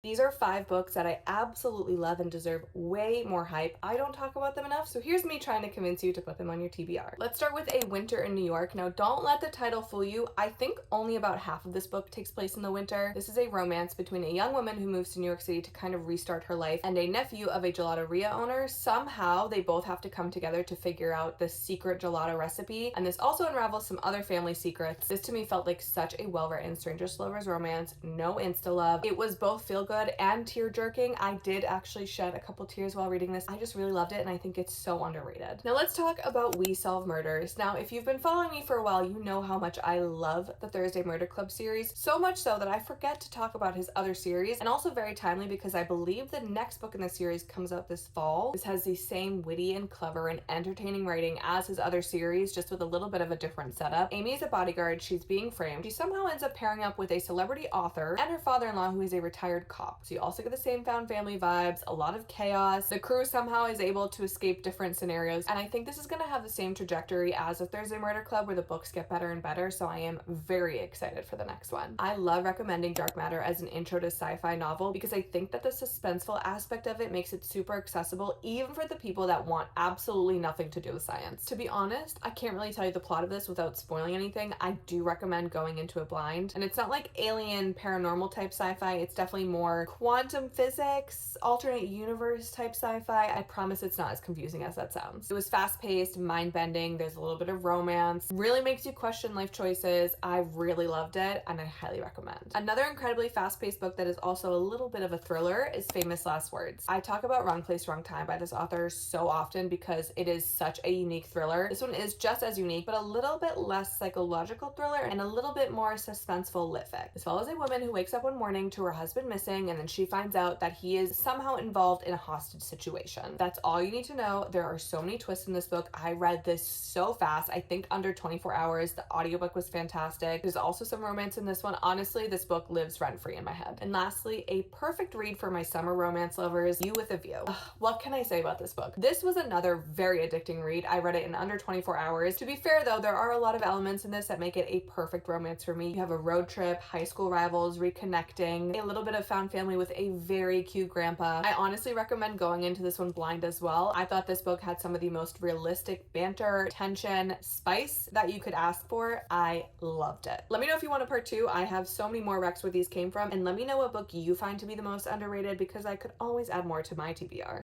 These are 5 books that I absolutely love and deserve way more hype. I don't talk about them enough, so here's me trying to convince you to put them on your TBR. Let's start with A Winter in New York. Now, don't let the title fool you. I think only about half of this book takes place in the winter. This is a romance between a young woman who moves to New York City to kind of restart her life and a nephew of a gelateria owner. Somehow, they both have to come together to figure out the secret gelato recipe, and this also unravels some other family secrets. This to me felt like such a well-written stranger lovers romance, no insta love. It was both feel good and tear jerking. I did actually shed a couple tears while reading this. I just really loved it and I think it's so underrated. Now let's talk about We Solve Murders. Now, if you've been following me for a while, you know how much I love the Thursday Murder Club series, so much so that I forget to talk about his other series, and also very timely because I believe the next book in the series comes out this fall. This has the same witty and clever and entertaining writing as his other series, just with a little bit of a different setup. Amy is a bodyguard, she's being framed. She somehow ends up pairing up with a celebrity author and her father-in-law who is a retired cop. So you also get the same found family vibes, a lot of chaos. The crew somehow is able to escape different scenarios, and I think this is going to have the same trajectory as the Thursday Murder Club, where the books get better and better, so I am very excited for the next one. I love recommending Dark Matter as an intro to sci-fi novel because I think that the suspenseful aspect of it makes it super accessible even for the people that want absolutely nothing to do with science. To be honest, I can't really tell you the plot of this without spoiling anything. I do recommend going into it blind, and it's not like alien paranormal type sci-fi. It's definitely more quantum physics, alternate universe type sci-fi. I promise it's not as confusing as that sounds. It was fast-paced, mind-bending, there's a little bit of romance, really makes you question life choices. I really loved it and I highly recommend. Another incredibly fast-paced book that is also a little bit of a thriller is Famous Last Words. I talk about Wrong Place, Wrong Time by this author so often because it is such a unique thriller. This one is just as unique, but a little bit less psychological thriller and a little bit more suspenseful lit fic. This follows a woman who wakes up one morning to her husband missing, and then she finds out that he is somehow involved in a hostage situation. That's all you need to know. There are so many twists in this book. I read this so fast. I think under 24 hours. The audiobook was fantastic. There's also some romance in this one. Honestly, this book lives rent-free in my head. And lastly, a perfect read for my summer romance lovers, You with a View. Ugh, what can I say about this book? This was another very addicting read. I read it in under 24 hours. To be fair though, there are a lot of elements in this that make it a perfect romance for me. You have a road trip, high school rivals, reconnecting, a little bit of found family with a very cute grandpa. I honestly recommend going into this one blind as well. I thought this book had some of the most realistic banter, tension, spice that you could ask for. I loved it. Let me know if you want a part 2. I have so many more recs where these came from, and let me know what book you find to be the most underrated because I could always add more to my TBR.